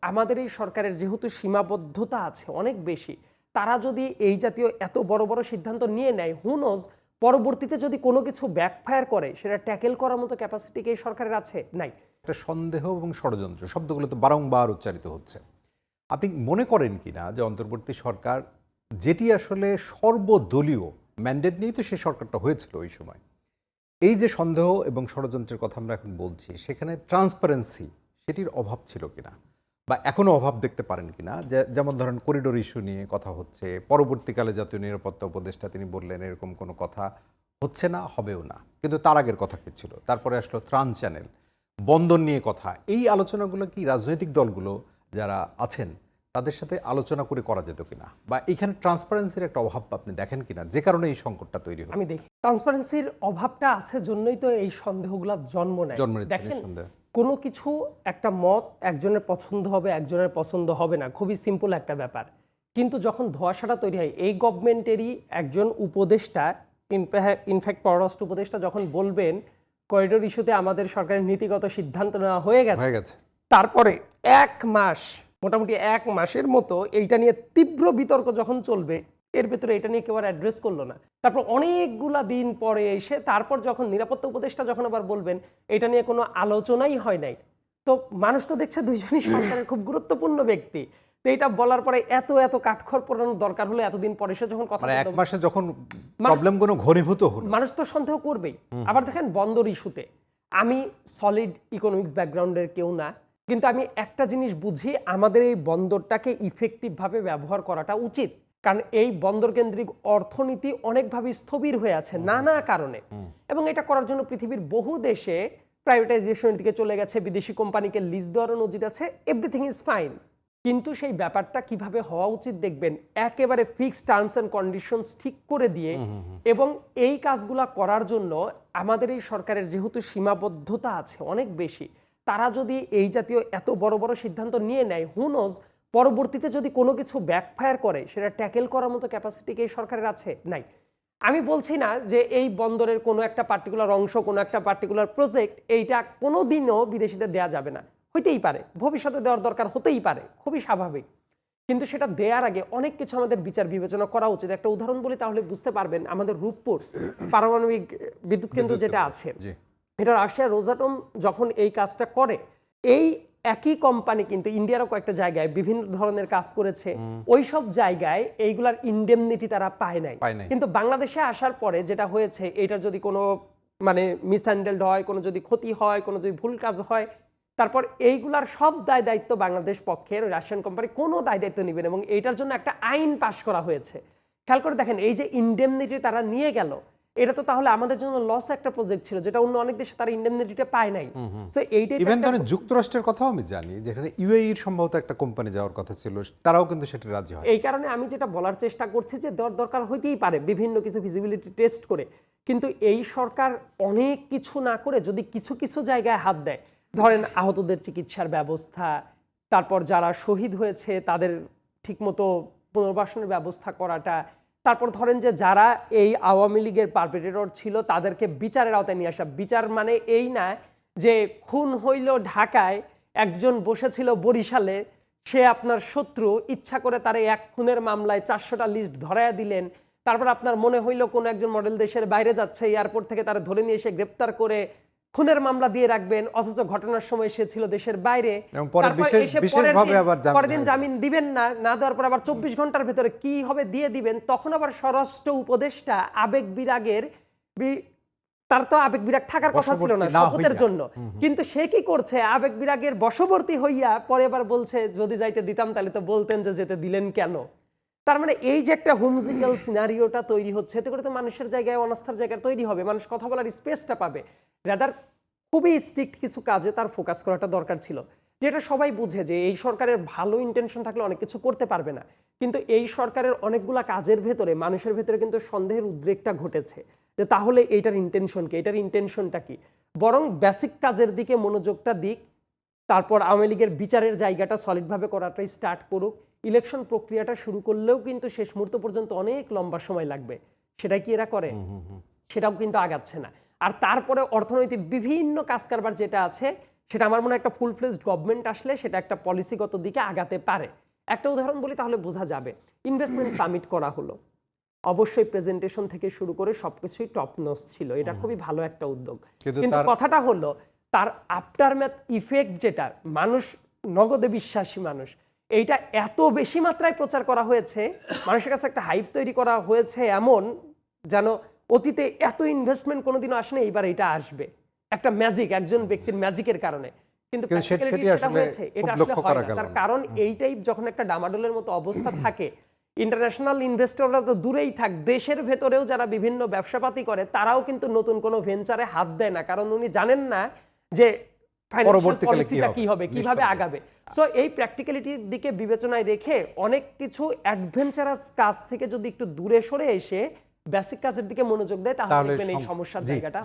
আমাদের এই সরকারের যেহেতু সীমাবদ্ধতা আছে অনেক বেশি, তারা যদি এই জাতীয় এত বড় বড় সিদ্ধান্ত নিয়ে নেয়, হু নোজ পরবর্তীতে যদি কোনো কিছু ব্যাকফায়ার করে সেটা ট্যাকেল করার মতো ক্যাপাসিটি কি এই সরকারের আছে? নাই। একটা সন্দেহ এবং ষড়যন্ত্র শব্দগুলো তো বারংবার উচ্চারিত হচ্ছে। আপনি মনে করেন কিনা যে অন্তর্বর্তী সরকার, যেটি আসলে সর্বদলীয় ম্যান্ডেট নিয়েই তো সেই সরকারটা হয়েছিল ওই সময়, এই যে সন্দেহ এবং ষড়যন্ত্রের কথা আমরা এখন বলছি, সেখানে ট্রান্সপারেন্সি সেটির অভাব ছিল কিনা, বা এখনও অভাব দেখতে পারেন কিনা? যেমন ধরেন করিডোর ইস্যু নিয়ে কথা হচ্ছে, পরবর্তীকালে জাতীয় নিরাপত্তা উপদেষ্টা তিনি বললেন এরকম কোনো কথা হচ্ছে না, হবেও না, কিন্তু তার আগের কথা কি ছিল? তারপরে আসলো ত্রাণ চ্যানেল, বন্দর নিয়ে কথা। এই আলোচনাগুলো কি রাজনৈতিক দলগুলো যারা আছেন তাদের সাথে আলোচনা করে করা যেত কিনা, বা এইখানে ট্রান্সপারেন্সির একটা অভাব আপনি দেখেন কিনা, যে কারণে এই সংকটটা তৈরি হয়? আমি দেখি ট্রান্সপারেন্সির অভাবটা আছে জন্যই তো এই সন্দেহগুলো জন্ম নেয়। দেখেন, কোনো কিছু একটা মত একজনের পছন্দ হবে, একজনের পছন্দ হবে না, খুবই সিম্পল একটা ব্যাপার। কিন্তু যখন ধোঁয়াশাটা তৈরি হয়, এই গভর্নমেন্টেরই একজন উপদেষ্টা, ইনফ্যাক্ট পররাষ্ট্র উপদেষ্টা যখন বলবেন করিডোর ইস্যুতে আমাদের সরকারের নীতিগত সিদ্ধান্ত নেওয়া হয়ে গেছে, তারপরে মোটামুটি এক মাসের মতো এইটা নিয়ে তীব্র বিতর্ক যখন চলবে, এর ভেতরে এটা নিয়ে কেউ আর অ্যাড্রেস করলো না। তারপর অনেকগুলা দিন পরে এসে তারপর যখন নিরাপত্তা উপদেষ্টা যখন আবার বলবেন এটা নিয়ে কোনো আলোচনাই হয় নাই, তো মানুষ তো দেখছে দুইজনই সরকারের খুব গুরুত্বপূর্ণ ব্যক্তি। তো এটা বলার পরে এত কাঠখড় পোড়ানোর দরকার হলো এতদিন পরে এসে যখন কথা, এক মাসে যখন প্রবলেমগুলো ঘনীভূত হলো, মানুষ তো সন্দেহ করবেই। আবার দেখেন বন্দর ইস্যুতে, আমি সলিড ইকোনমিক্স ব্যাকগ্রাউন্ডের কেউ না, কিন্তু আমি একটা জিনিস বুঝি, আমাদের এই বন্দরটাকে ইফেক্টিভভাবে ব্যবহার করাটা উচিত। কারণ এই বন্দর কেন্দ্রিক অর্থনীতি অনেকভাবে স্থবির হয়ে আছে নানা কারণে, এবং এটা করার জন্য পৃথিবীর বহু দেশে প্রাইভেটাইজেশনের দিকে চলে গেছে, বিদেশি কোম্পানিকে লিজ দেওয়ারও নজির আছে, এভরিথিং ইজ ফাইন। কিন্তু সেই ব্যাপারটা কিভাবে হওয়া উচিত দেখবেন, একেবারে ফিক্সড টার্মস অ্যান্ড কন্ডিশনস ঠিক করে দিয়ে, এবং এই কাজগুলা করার জন্য আমাদের এই সরকারের যেহেতু সীমাবদ্ধতা আছে অনেক বেশি, তারা যদি এই জাতীয় এত বড় বড় সিদ্ধান্ত নিয়ে নেয়, হু নোজ পরবর্তীতে যদি কোনো কিছু ব্যাকফায়ার করে সেটা ট্যাকেল করার মতো ক্যাপাসিটি কি এই সরকারের আছে? নাই। আমি বলছি না যে এই বন্দরের কোনো একটা পার্টিকুলার অংশ, কোনো একটা পার্টিকুলার প্রজেক্ট এইটা কোনো দিনও বিদেশিদের দেওয়া যাবে না, হইতেই পারে, ভবিষ্যতে দেওয়ার দরকার হতেই পারে, খুবই স্বাভাবিক। কিন্তু সেটা দেওয়ার আগে অনেক কিছু আমাদের বিচার বিবেচনা করা উচিত। একটা উদাহরণ বলি তাহলে বুঝতে পারবেন, আমাদের রূপপুর পারমাণবিক বিদ্যুৎ কেন্দ্র যেটা আছে, এটা রাশিয়ার রোজাটম যখন এই কাজটা করে, এই একই কোম্পানি কিন্তু ইন্ডিয়ারও কয়েকটা জায়গায় বিভিন্ন ধরনের কাজ করেছে, ওই সব জায়গায় এইগুলার ইনডেমনিটি তারা পায় নাই। কিন্তু বাংলাদেশে আসার পরে যেটা হয়েছে, এটার যদি কোনো মিসহ্যান্ডেলড হয়, কোনো যদি ক্ষতি হয়, কোনো যদি ভুল কাজ হয়, তারপর এইগুলার সব দায় দায়িত্ব বাংলাদেশ পক্ষের রাশিয়ান কোম্পানি কোনো দায় দায়িত্ব নেবেন, এবং এইটার জন্য একটা আইন পাশ করা হয়েছে। খেয়াল করে দেখেন, এই যে ইনডেমনিটি তারা নিয়ে গেল, এটা তো তাহলে আমাদের জন্য লস একটা প্রজেক্ট ছিল, যেটা অন্য অনেক দেশে তারা ইনডেমনিটিটা পায় নাই। সো এইটাই ইভেন ধরেন যুক্তরাষ্ট্রের কথাও আমি জানি, যেখানে ইউএইর সম্ভবত একটা কোম্পানি যাওয়ার কথা ছিল, তারাও কিন্তু সেটা রাজি হয়। এই কারণে আমি যেটা বলার চেষ্টা করছি যে দেওয়ার দরকার হইতেই পারে বিভিন্ন কিছু ফিজিবিলিটি টেস্ট করে, কিন্তু এই সরকার অনেক কিছু না করে যদি কিছু কিছু জায়গায় হাত দেয়, ধরেন আহতদের চিকিৎসার ব্যবস্থা, তারপর যারা শহীদ হয়েছে তাদের ঠিকমতো পুনর্বাসনের ব্যবস্থা করাটা, তারপর ধরেন যে যারা এই আওয়ামী লীগের পারপেট্রেটর ছিল তাদেরকে বিচারের আওতায় নিয়ে আসা। বিচার মানে এই না যে খুন হইল ঢাকায়, একজন বসেছিল বরিশালে, সে আপনার শত্রু, ইচ্ছা করে তার এক খুনের মামলায় 400টা লিস্ট ধরায়া দিলেন, তারপর আপনার মনে হইল কোনো একজন মডেল দেশের বাইরে যাচ্ছে, এয়ারপোর্ট থেকে তারা ধরে নিয়ে এসে গ্রেপ্তার করে খুনের মামলা দিয়ে রাখবেন, অথচ ঘটনার সময় সে ছিল দেশের বাইরে, পরের দিন জামিন দিবেন না দেওয়ার পর আবার 24 ঘন্টার ভেতরে কি হবে দিয়ে দিবেন। তখন আবার স্বরাষ্ট্র উপদেষ্টা আবেগ বিরাগের, তার তো আবেগ বিরাগ থাকার কথা ছিল না শপথের জন্য, কিন্তু সে কি করছে, আবেগ বিরাগের বশবর্তী হইয়া পরে আবার বলছে যদি যাইতে দিতাম তাহলে তো বলতেন যে যেতে দিলেন কেন। তার মানে এই যে একটা হোমজিক্যাল সিনারিওটা তৈরি হচ্ছে, এতে করে তো মানুষের জায়গায় অনাস্থার জায়গা তৈরি হবে, মানুষ কথা বলার স্পেসটা পাবে। রাদার খুবই স্ট্রিক্ট কিছু কাজে তার ফোকাস করাটা দরকার ছিল, যেটা সবাই বুঝে যে এই সরকারের ভালো ইন্টেনশন থাকলে অনেক কিছু করতে পারবে না, কিন্তু এই সরকারের অনেকগুলা কাজের ভেতরে মানুষের ভেতরে কিন্তু সন্দেহের উদ্রেকটা ঘটেছে যে তাহলে এইটার ইন্টেনশন কি, এটার ইন্টেনশনটা কি। বরং বেসিক কাজের দিকে মনোযোগটা দিক, তারপর আওয়ামী লীগের বিচারের জায়গাটা সলিডভাবে করাটাই স্টার্ট করুক। ইলেকশন প্রক্রিয়াটা শুরু করলেও কিন্তু শেষ মুহূর্ত পর্যন্ত অনেক লম্বা সময় লাগবে, সেটাই কি এরা করে? সেটাও কিন্তু আগাচ্ছে না। আর তারপরে অর্থনৈতিক বিভিন্ন কাজ কারবার যেটা আছে সেটা আমার মনে হয় একটা ফুল ফ্লেজড গভর্নমেন্ট আসলে সেটা একটা পলিসিগত দিকে আগাতে পারে। একটা উদাহরণ বলি তাহলে বোঝা যাবে। ইনভেস্টমেন্ট সামিট করা হলো, অবশ্যই প্রেজেন্টেশন থেকে শুরু করে সবকিছুই টপ নচ ছিল, এটা খুবই ভালো একটা উদ্যোগ। কিন্তু কথাটা হলো তার আফটার ম্যাথ ইফেক্ট যেটা, মানুষ নগদে বিশ্বাসী মানুষ, এইটা এত বেশি মাত্রায় প্রচার করা হয়েছে, মানুষের কাছে একটা হাইপ তৈরি করা হয়েছে এমন যেন অতীতে এত ইনভেস্টমেন্ট কোনোদিনও আসেনি, এইবার এটা আসবে একটা ম্যাজিক, একজন ব্যক্তির ম্যাজিকের কারণে। কিন্তু practically সেটা হয়েছে, এটা আসলে হয় না। তার কারণ এইটাই যখন একটা ডামাডোলের মতো অবস্থা থাকে, ইন্টারন্যাশনাল ইনভেস্টররা তো দূরেই থাক, দেশের ভেতরেও যারা বিভিন্ন ব্যবসাপাতি করে তারাও কিন্তু নতুন কোনো ভেঞ্চারে হাত দেয় না, কারণ উনি জানেন না যে ফাইন্যান্সিয়াল পলিসিটা কি হবে, কিভাবে আগাবে। সো এই প্র্যাকটিক্যালিটির দিকে বিবেচনায় রেখে অনেক কিছু অ্যাডভেঞ্চারাস কাজ থেকে যদি একটু দূরে সরে এসে বেসিক কাজের দিকে মনোযোগ দেয় তাহলে দেখবেন এই সমস্যার জায়গাটা